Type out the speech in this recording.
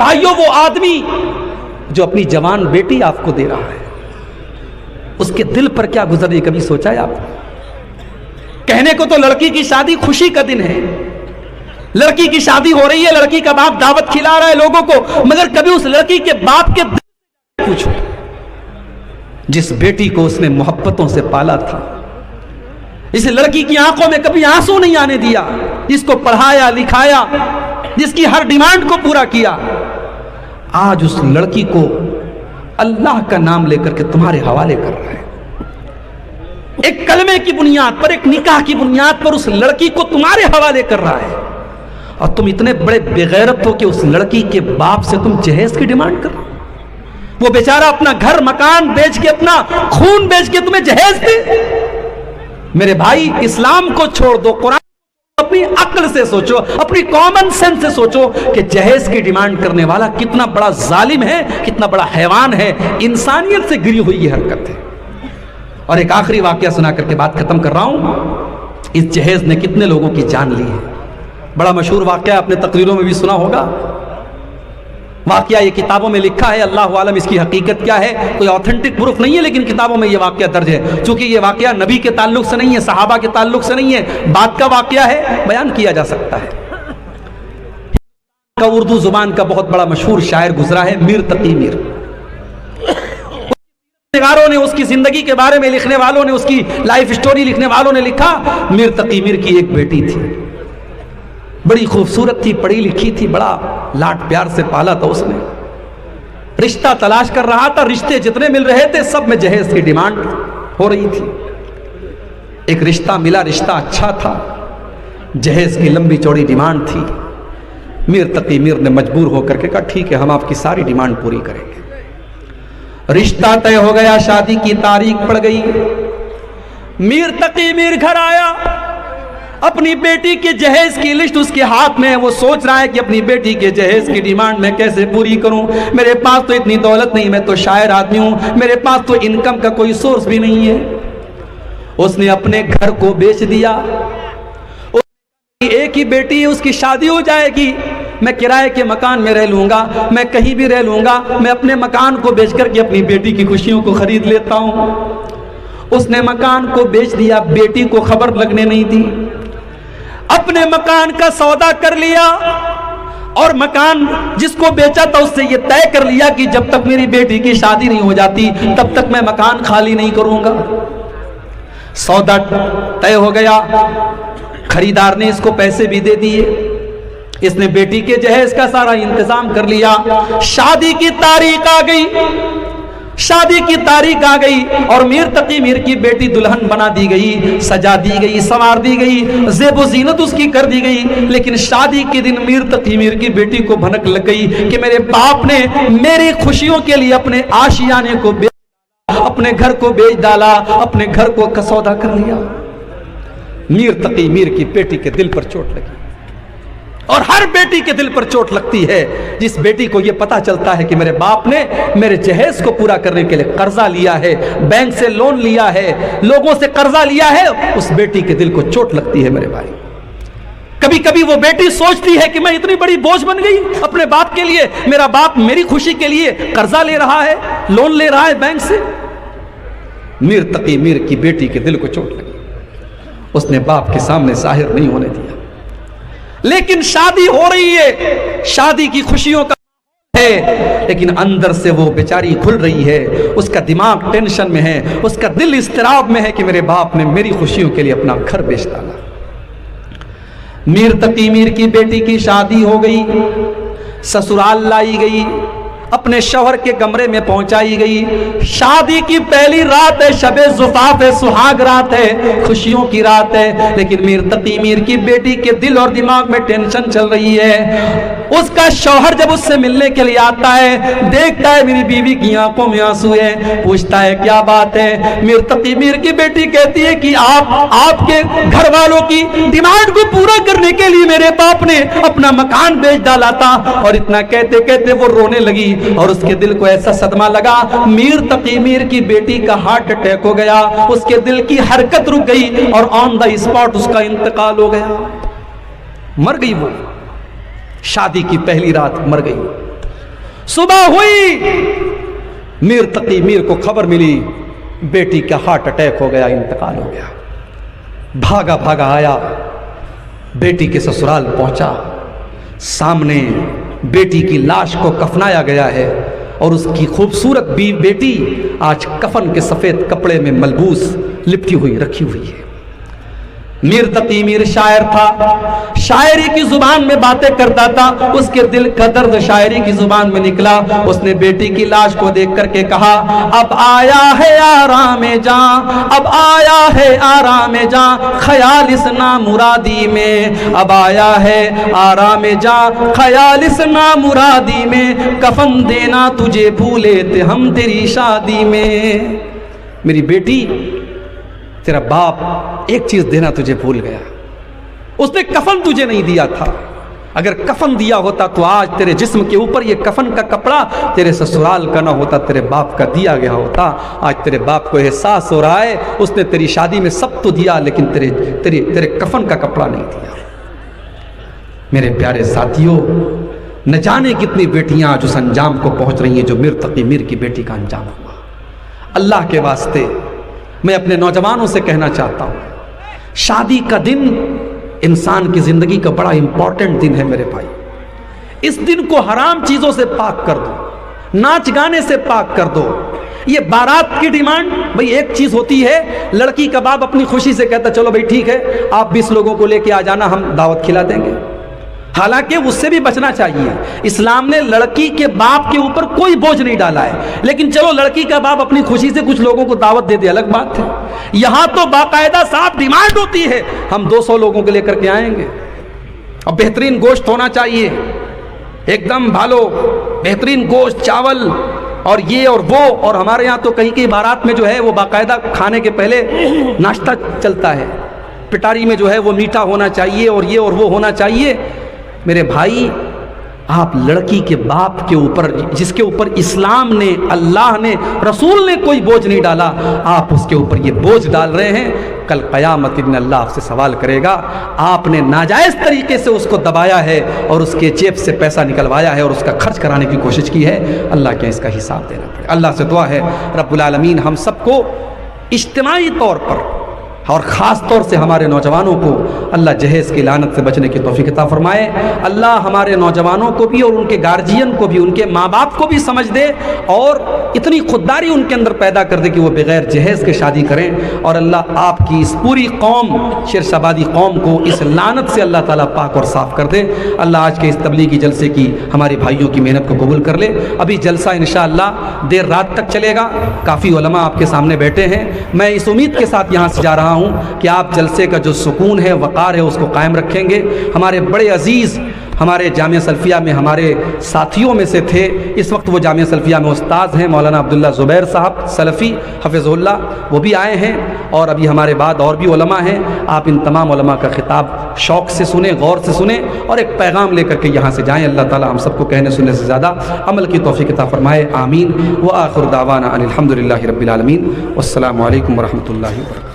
بھائیوں وہ آدمی جو اپنی جوان بیٹی آپ کو دے رہا ہے، اس کے دل پر کیا گزر رہی ہے، کبھی سوچا ہے آپ؟ کہنے کو تو لڑکی کی شادی خوشی کا دن ہے، لڑکی کی شادی ہو رہی ہے، لڑکی کا باپ دعوت کھلا رہا ہے لوگوں کو، مگر کبھی اس لڑکی کے باپ کے دل سے پوچھو، جس بیٹی کو اس نے محبتوں سے پالا تھا، اس لڑکی کی آنکھوں میں کبھی آنسو نہیں آنے دیا، جس کو پڑھایا لکھایا، جس کی ہر ڈیمانڈ کو پورا کیا، آج اس لڑکی کو اللہ کا نام لے کر کے تمہارے حوالے کر رہا ہے، ایک کلمے کی بنیاد پر، ایک نکاح کی بنیاد پر اس لڑکی کو تمہارے حوالے کر رہا ہے، اور تم اتنے بڑے بے غیرت ہو کہ اس لڑکی کے باپ سے تم جہیز کی ڈیمانڈ کر رہے ہو۔ وہ بیچارہ اپنا گھر مکان بیچ کے، اپنا خون بیچ کے تمہیں جہیز دے۔ میرے بھائی، اسلام کو چھوڑ دو، قرآن اپنی عقل سے سوچو، اپنی کامن سینس سے سوچو کہ جہیز کی ڈیمانڈ کرنے والا کتنا بڑا ظالم ہے، کتنا بڑا حیوان ہے، انسانیت سے گری ہوئی یہ حرکت ہے۔ اور ایک آخری واقعہ سنا کر کے بات ختم کر رہا ہوں، اس جہیز نے کتنے لوگوں کی جان لی ہے۔ بڑا مشہور واقعہ آپ نے تقریروں میں بھی سنا ہوگا، واقعہ یہ کتابوں میں لکھا ہے، اللہ عالم اس کی حقیقت کیا ہے، کوئی آتھینٹک پروف نہیں ہے، لیکن کتابوں میں یہ واقعہ درج ہے۔ چونکہ یہ واقعہ نبی کے تعلق سے نہیں ہے، صحابہ کے تعلق سے نہیں ہے، بات کا واقعہ ہے، بیان کیا جا سکتا ہے۔ کا اردو زبان کا بہت بڑا مشہور شاعر گزرا ہے، میر تقی میر۔ نگاروں نے، اس کی زندگی کے بارے میں لکھنے والوں نے، اس کی لائف سٹوری لکھنے والوں نے لکھا، میر تقی میر کی ایک بیٹی تھی، بڑی خوبصورت تھی، پڑھی لکھی تھی، بڑا لاڈ پیار سے پالا تھا اس نے، رشتہ تلاش کر رہا تھا، رشتے جتنے مل رہے تھے سب میں جہیز کی ڈیمانڈ ہو رہی تھی۔ ایک رشتہ ملا، رشتہ اچھا تھا، جہیز کی لمبی چوڑی ڈیمانڈ تھی۔ میر تقی میر نے مجبور ہو کر کے کہا ٹھیک ہے، ہم آپ کی ساری ڈیمانڈ پوری کریں گے۔ رشتہ طے ہو گیا، شادی کی تاریخ پڑ گئی، میر تقی میر گھر آیا، اپنی بیٹی کے جہیز کی لسٹ اس کے ہاتھ میں ہے، وہ سوچ رہا ہے کہ اپنی بیٹی کے جہیز کی ڈیمانڈ میں کیسے پوری کروں، میرے پاس تو اتنی دولت نہیں، میں تو شاعر آدمی ہوں، میرے پاس تو انکم کا کوئی سورس بھی نہیں ہے۔ اس نے اپنے گھر کو بیچ دیا، ایک ہی بیٹی ہے، اس کی شادی ہو جائے گی، میں کرائے کے مکان میں رہ لوں گا، میں کہیں بھی رہ لوں گا، میں اپنے مکان کو بیچ کر کے اپنی بیٹی کی خوشیوں کو خرید لیتا ہوں۔ اس نے مکان کو بیچ دیا، بیٹی کو خبر لگنے نہیں دی، اپنے مکان کا سودا کر لیا، اور مکان جس کو بیچا تھا اس سے یہ طے کر لیا کہ جب تک میری بیٹی کی شادی نہیں ہو جاتی تب تک میں مکان خالی نہیں کروں گا۔ سودا طے ہو گیا، خریدار نے اس کو پیسے بھی دے دیے، اس نے بیٹی کے جہیز کا سارا انتظام کر لیا۔ شادی کی تاریخ آ گئی، شادی کی تاریخ آ گئی، اور میر تقی میر کی بیٹی دلہن بنا دی گئی، سجا دی گئی، سنوار دی گئی، زیب و زینت اس کی کر دی گئی۔ لیکن شادی کے دن میر تقی میر کی بیٹی کو بھنک لگ گئی کہ میرے باپ نے میری خوشیوں کے لیے اپنے آشیانے کو بیچ ڈالا، اپنے گھر کو بیچ ڈالا، اپنے گھر کو سودا کر لیا۔ میر تقی میر کی بیٹی کے دل پر چوٹ لگی، اور ہر بیٹی کے دل پر چوٹ لگتی ہے جس بیٹی کو یہ پتا چلتا ہے کہ میرے باپ نے میرے جہیز کو پورا کرنے کے لیے قرضہ لیا ہے، بینک سے لون لیا ہے، لوگوں سے قرضہ لیا ہے، اس بیٹی کے دل کو چوٹ لگتی ہے میرے بھائی۔ کبھی کبھی وہ بیٹی سوچتی ہے کہ میں اتنی بڑی بوجھ بن گئی اپنے باپ کے لیے، میرا باپ میری خوشی کے لیے قرضہ لے رہا ہے، لون لے رہا ہے بینک سے۔ میر تقی میر کی بیٹی کے دل کو چوٹ لگی، اس نے باپ کے سامنے ظاہر نہیں ہونے دیا، لیکن شادی ہو رہی ہے، شادی کی خوشیوں کا ہے، لیکن اندر سے وہ بیچاری کھل رہی ہے، اس کا دماغ ٹینشن میں ہے، اس کا دل اضطراب میں ہے کہ میرے باپ نے میری خوشیوں کے لیے اپنا گھر بیچ ڈالا۔ میر تقی میر کی بیٹی کی شادی ہو گئی، سسرال لائی گئی، اپنے شوہر کے کمرے میں پہنچائی گئی۔ شادی کی پہلی رات ہے، شب زفاف ہے، سہاگ رات ہے، خوشیوں کی رات ہے، لیکن میر تقی میر کی بیٹی کے دل اور دماغ میں ٹینشن چل رہی ہے۔ اس کا شوہر جب اس سے ملنے کے لیے آتا ہے، دیکھتا ہے میری بیوی کی آنکھوں میں آنسو ہے، پوچھتا ہے کیا بات ہے؟ میر تقی میر کی بیٹی کہتی ہے کہ آپ کے گھر والوں کی ڈیمانڈ کو پورا کرنے کے لیے میرے باپ نے اپنا مکان بیچ ڈالا تھا۔ اور اتنا کہتے کہتے وہ رونے لگی، اور اس کے دل کو ایسا صدمہ لگا، میر تقی میر کی بیٹی کا ہارٹ اٹیک ہو گیا، اس کے دل کی حرکت رک گئی، اور آن دا اسپاٹ اس کا انتقال ہو گیا، مر گئی۔ وہ شادی کی پہلی رات مر گئی۔ صبح ہوئی، میر تقی میر کو خبر ملی بیٹی کا ہارٹ اٹیک ہو گیا، انتقال ہو گیا۔ بھاگا بھاگا آیا، بیٹی کے سسرال پہنچا، سامنے بیٹی کی لاش کو کفنایا گیا ہے اور اس کی خوبصورت بیٹی آج کفن کے سفید کپڑے میں ملبوس لپٹی ہوئی رکھی ہوئی ہے۔ میر تقی میر شاعر تھا، شاعری کی زبان میں باتیں کرتا تھا، اس کے دل کا درد شاعری کی زبان میں نکلا۔ اس نے بیٹی کی لاش کو دیکھ کر کے کہا، اب آیا ہے آرام جاں، اب آیا ہے آرام جاں، خیال اس نامرادی میں، اب آیا ہے آرام جاں، خیال اس نامرادی میں، کفن دینا تجھے بھولے تھے ہم تیری شادی میں۔ میری بیٹی، تیرا باپ ایک چیز دینا تجھے بھول گیا، اس نے کفن تجھے نہیں دیا تھا۔ اگر کفن دیا ہوتا تو آج تیرے جسم کے اوپر یہ کفن کا کپڑا تیرے سسرال کا نہ ہوتا، تیرے باپ کا دیا گیا ہوتا۔ آج تیرے باپ کو احساس ہو رہا ہے اس نے تیری شادی میں سب تو دیا لیکن تیرے کفن کا کپڑا نہیں دیا۔ میرے پیارے ساتھیوں، نہ جانے کتنی بیٹیاں آج اس انجام کو پہنچ رہی ہیں جو میر تقی میر کی بیٹی کا انجام ہوا۔ اللہ کے واسطے میں اپنے نوجوانوں سے کہنا چاہتا ہوں، شادی کا دن انسان کی زندگی کا بڑا امپورٹنٹ دن ہے میرے بھائی۔ اس دن کو حرام چیزوں سے پاک کر دو، ناچ گانے سے پاک کر دو۔ یہ بارات کی ڈیمانڈ، بھئی ایک چیز ہوتی ہے، لڑکی کا باپ اپنی خوشی سے کہتا چلو بھئی ٹھیک ہے آپ 20 لوگوں کو لے کے آ جانا، ہم دعوت کھلا دیں گے۔ حالانکہ اس سے بھی بچنا چاہیے، اسلام نے لڑکی کے باپ کے اوپر کوئی بوجھ نہیں ڈالا ہے، لیکن چلو لڑکی کا باپ اپنی خوشی سے کچھ لوگوں کو دعوت دے دے، الگ بات ہے۔ یہاں تو باقاعدہ صاحب ڈیمانڈ ہوتی ہے ہم 200 لوگوں کو لے کر کے آئیں گے، اور بہترین گوشت ہونا چاہیے، ایک دم بھالو بہترین گوشت، چاول اور یہ اور وہ۔ اور ہمارے یہاں تو کہیں بارات میں جو ہے وہ باقاعدہ کھانے کے پہلے ناشتہ چلتا ہے، پٹاری میں جو ہے وہ میٹھا ہونا چاہیے اور یہ اور وہ ہونا چاہیے۔ میرے بھائی، آپ لڑکی کے باپ کے اوپر جس کے اوپر اسلام نے، اللہ نے، رسول نے کوئی بوجھ نہیں ڈالا، آپ اس کے اوپر یہ بوجھ ڈال رہے ہیں۔ کل قیامت میں اللہ آپ سے سوال کرے گا، آپ نے ناجائز طریقے سے اس کو دبایا ہے اور اس کے جیب سے پیسہ نکلوایا ہے اور اس کا خرچ کرانے کی کوشش کی ہے، اللہ کے اس کا حساب دینا پڑے۔ اللہ سے دعا ہے رب العالمین ہم سب کو اجتماعی طور پر اور خاص طور سے ہمارے نوجوانوں کو اللہ جہیز کی لعنت سے بچنے کی توفیق عطا فرمائے۔ اللہ ہمارے نوجوانوں کو بھی اور ان کے گارجین کو بھی، ان کے ماں باپ کو بھی سمجھ دے اور اتنی خودداری ان کے اندر پیدا کر دے کہ وہ بغیر جہیز کے شادی کریں۔ اور اللہ آپ کی اس پوری قوم، شرش آبادی قوم کو اس لعنت سے اللہ تعالیٰ پاک اور صاف کر دے۔ اللہ آج کے اس تبلیغی جلسے کی ہمارے بھائیوں کی محنت کو قبول کر لے۔ ابھی جلسہ انشاءاللہ دیر رات تک چلے گا، کافی علماء آپ کے سامنے بیٹھے ہیں۔ میں اس امید کے ساتھ یہاں سے جا رہا ہوں کہ آپ جلسے کا جو سکون ہے، وقار ہے، اس کو قائم رکھیں گے۔ ہمارے بڑے عزیز ہمارے جامعہ سلفیہ میں ہمارے ساتھیوں میں سے تھے، اس وقت وہ جامعہ سلفیہ میں استاد ہیں، مولانا عبداللہ زبیر صاحب سلفی حفظ اللہ، وہ بھی آئے ہیں، اور ابھی ہمارے بعد اور بھی علماء ہیں۔ آپ ان تمام علماء کا خطاب شوق سے سنیں، غور سے سنیں اور ایک پیغام لے کر کے یہاں سے جائیں۔ اللہ تعالی ہم سب کو کہنے سننے سے زیادہ عمل کی توفیق عطا فرمائے، آمین۔ وآخر دعوانا ان الحمد للہ رب العالمین، والسلام علیکم ورحمۃ اللہ وبرکاتہ۔